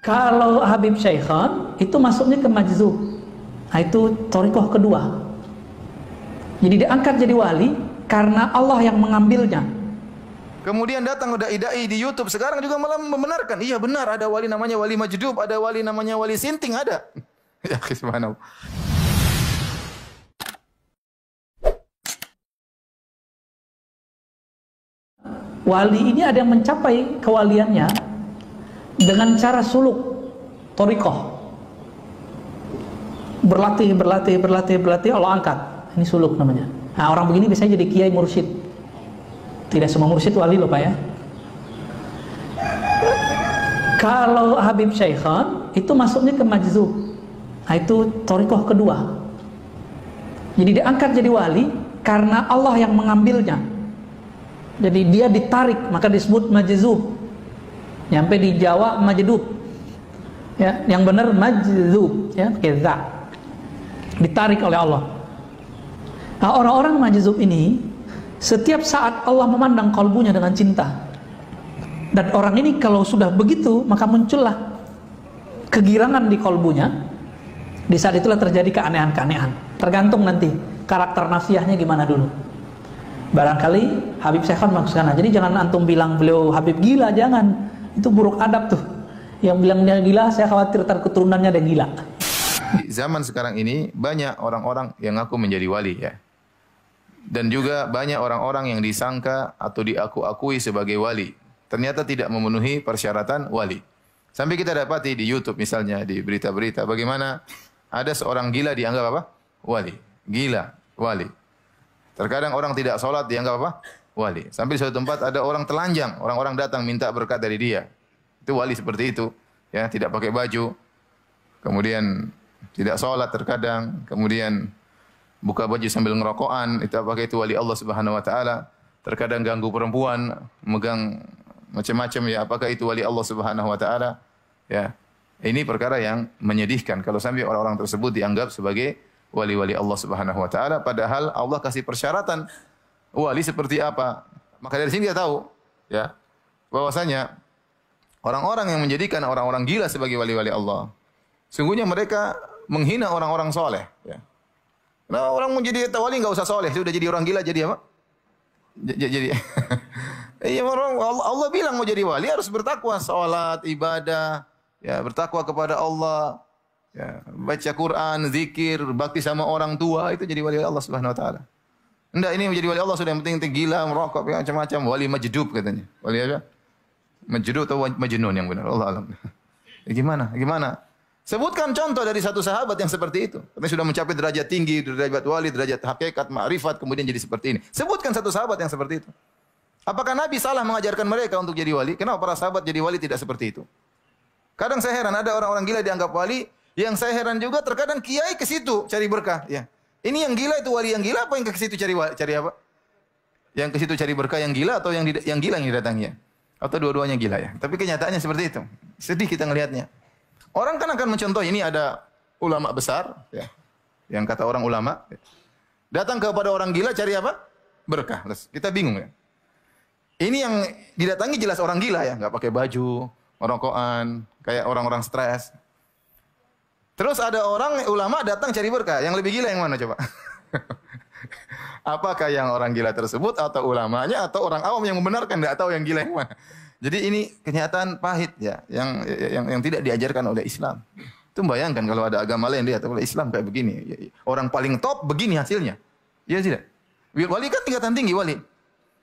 Kalau Habib Syaikhan itu masuknya ke majzub. Nah, itu thariqah kedua. Jadi diangkat jadi wali karena Allah yang mengambilnya. Kemudian datang dai-dai di YouTube sekarang juga malah membenarkan. Iya benar, ada wali namanya wali majdub, ada wali namanya wali sinting, ada. Ya subhanallah. Wali ini ada yang mencapai kewaliannya dengan cara suluk, thariqah. Berlatih, Allah angkat. Ini suluk namanya. Nah, orang begini biasanya jadi kiai mursyid. Tidak semua mursyid wali loh Pak ya. Kalau Habib Syaikhan itu masuknya ke majzub. Nah, itu thariqah kedua. Jadi diangkat jadi wali karena Allah yang mengambilnya. Jadi dia ditarik, maka disebut majzub. Nyampe di Jawa majdub. Ya, yang benar majzub, ya, pakai za. Ditarik oleh Allah. Nah, orang-orang majzub ini setiap saat Allah memandang kalbunya dengan cinta. Dan orang ini kalau sudah begitu, maka muncullah kegirangan di kalbunya. Di saat itulah terjadi keanehan-keanehan. Tergantung nanti karakter nafsiyahnya gimana dulu. Barangkali Habib Syaikhan masuk sana. Jadi jangan antum bilang beliau Habib gila, jangan. Itu buruk adab tuh. Yang bilang dia gila, saya khawatir keturunannya ada gila. Di zaman sekarang ini banyak orang-orang yang ngaku menjadi wali ya. Dan juga banyak orang-orang yang disangka atau diaku-akui sebagai wali. Ternyata tidak memenuhi persyaratan wali. Sampai kita dapati di YouTube misalnya, di berita-berita, bagaimana ada seorang gila dianggap apa? Wali. Gila, wali. Terkadang orang tidak sholat dianggap apa? Wali. Sampai di suatu tempat ada orang telanjang, orang-orang datang minta berkat dari dia. Itu wali seperti itu. Ya, tidak pakai baju. Kemudian tidak sholat terkadang. Kemudian buka baju sambil ngerokokan. Itu apakah itu wali Allah Subhanahu Wa Taala? Terkadang ganggu perempuan, megang macam-macam ya. Apakah itu wali Allah Subhanahu Wa Taala? Ya, ini perkara yang menyedihkan kalau sampai orang-orang tersebut dianggap sebagai wali-wali Allah Subhanahu Wa Taala. Padahal Allah kasih persyaratan wali seperti apa. Maka dari sini kita tahu, ya, bahwasanya orang-orang yang menjadikan orang-orang gila sebagai wali-wali Allah, sungguhnya mereka menghina orang-orang soleh. Ya. Nah, orang mau jadi wali nggak usah soleh, sudah jadi orang gila jadi apa? Jadi, iya Allah bilang mau jadi wali harus bertakwa, salat, ibadah, ya bertakwa kepada Allah, ya baca Quran, zikir, bakti sama orang tua, itu jadi wali Allah Subhanahu Wa Taala. Enggak, ini menjadi wali Allah sudah yang penting gila, merokok, macam-macam, wali majdub katanya. Wali apa? Majdub atau majnun yang benar, Allah alam. Ya, gimana? Sebutkan contoh dari satu sahabat yang seperti itu. Katanya sudah mencapai derajat tinggi, derajat wali, derajat hakikat, ma'rifat, kemudian jadi seperti ini. Sebutkan satu sahabat yang seperti itu. Apakah Nabi salah mengajarkan mereka untuk jadi wali? Kenapa para sahabat jadi wali tidak seperti itu? Kadang saya heran, ada orang-orang gila dianggap wali, yang saya heran juga terkadang kiai ke situ cari berkah. Ya. Ini yang gila itu wali yang gila, apa yang ke situ cari apa? Yang ke situ cari berkah yang gila atau yang gila yang didatanginya? Atau dua-duanya gila ya? Tapi kenyataannya seperti itu. Sedih kita ngelihatnya. Orang kan akan mencontoh, ini ada ulama besar, ya, yang kata orang ulama, ya, datang kepada orang gila cari apa? Berkah. Kita bingung ya. Ini yang didatangi jelas orang gila ya, nggak pakai baju, merokokan, kayak orang-orang stres. Terus ada orang ulama datang cari berkah, yang lebih gila yang mana coba? Apakah yang orang gila tersebut atau ulamanya atau orang awam yang membenarkan, nggak tahu yang gila yang mana? Jadi ini kenyataan pahit ya, yang tidak diajarkan oleh Islam. Itu bayangkan kalau ada agama lain dia atau Islam kayak begini. Orang paling top begini hasilnya. Iya tidak? Wali kan tingkatan tinggi wali.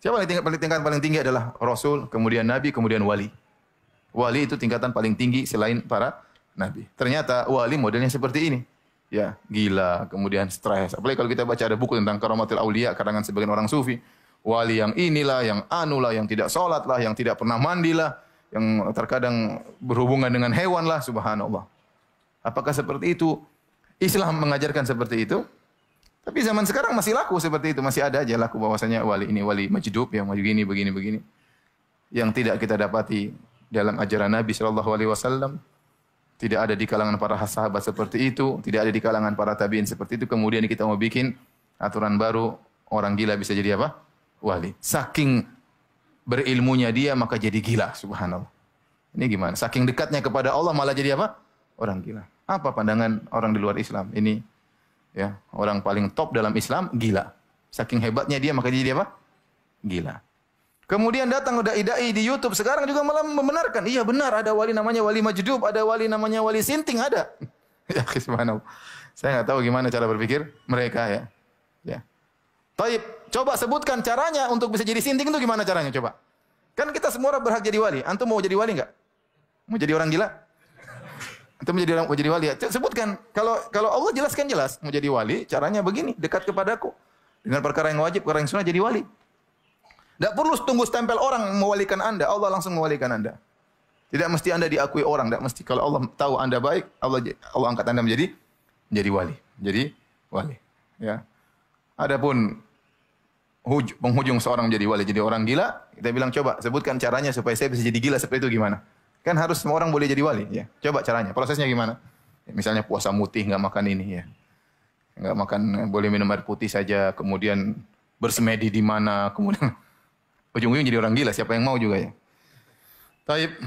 Siapa yang tingkatan paling tinggi adalah Rasul, kemudian Nabi, kemudian wali. Wali itu tingkatan paling tinggi selain para Nabi. Ternyata wali modelnya seperti ini. Ya, gila, kemudian stres. Apalagi kalau kita baca ada buku tentang Karamatul Aulia karangan sebagian orang sufi. Wali yang inilah, yang anulah, yang tidak sholat lah, yang tidak pernah mandi lah, yang terkadang berhubungan dengan hewan lah, subhanallah. Apakah seperti itu? Islam mengajarkan seperti itu? Tapi zaman sekarang masih laku seperti itu, masih ada aja laku bahwasanya wali ini wali majdub, yang begini. Yang tidak kita dapati dalam ajaran Nabi SAW. Tidak ada di kalangan para sahabat seperti itu, tidak ada di kalangan para tabi'in seperti itu. Kemudian kita mau bikin aturan baru, orang gila bisa jadi apa? Wali. Saking berilmunya dia maka jadi gila, subhanallah. Ini gimana? Saking dekatnya kepada Allah malah jadi apa? Orang gila. Apa pandangan orang di luar Islam? Ini ya, orang paling top dalam Islam gila. Saking hebatnya dia maka jadi apa? Gila. Kemudian datang dai-dai di YouTube sekarang juga malah membenarkan. Iya benar, ada wali namanya wali majdub, ada wali namanya wali sinting, ada. Ya, subhanallah. Saya nggak tahu gimana cara berpikir mereka ya. Ya. Taib, coba sebutkan caranya untuk bisa jadi sinting itu gimana caranya coba? Kan kita semua orang berhak jadi wali. Antum mau jadi wali nggak? Mau jadi orang gila? Antum mau jadi wali ya? Sebutkan. Kalau Allah jelaskan jelas mau jadi wali, caranya begini, dekat kepadaku. Dengan perkara yang wajib, perkara yang sunnah jadi wali. Tidak perlu tunggu stempel orang mewalikan Anda, Allah langsung mewalikan Anda. Tidak mesti Anda diakui orang, tidak mesti kalau Allah tahu Anda baik, Allah angkat Anda menjadi wali. Jadi wali, ya. Adapun penghujung seorang menjadi wali, jadi orang gila, kita bilang coba sebutkan caranya supaya saya bisa jadi gila seperti itu gimana? Kan harus semua orang boleh jadi wali, ya. Coba caranya, prosesnya gimana? Ya, misalnya puasa mutih, nggak makan ini, ya. Nggak makan, boleh minum air putih saja, kemudian bersemedi di mana, kemudian ujung-ujung jadi orang gila, siapa yang mau juga ya. Taib.